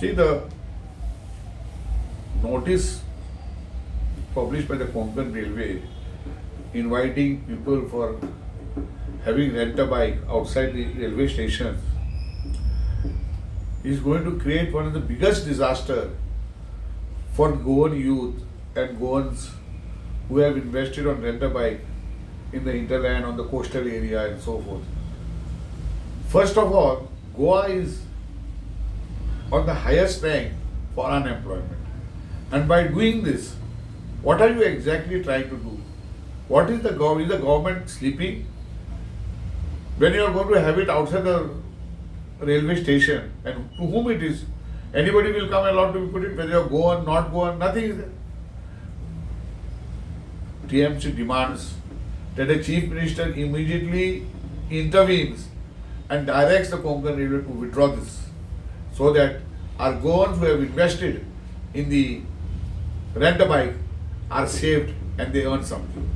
See, the notice published by the Konkan Railway inviting people for having rent a bike outside the railway station is going to create one of the biggest disaster for Goan youth and Goans who have invested on rent a bike in the hinterland, on the coastal area and so forth. First of all, Goa is on the highest rank for unemployment. And by doing this, what are you exactly trying to do? What is the government? Is the government sleeping? When you are going to have it outside the railway station, and to whom it is, anybody will come allowed to be put it, whether you are Goan, not Goan, nothing is there. TMC demands that the Chief Minister immediately intervenes and directs the Konkan Railway to withdraw this, so that our Goans who have invested in the rent a bike are saved and they earn something.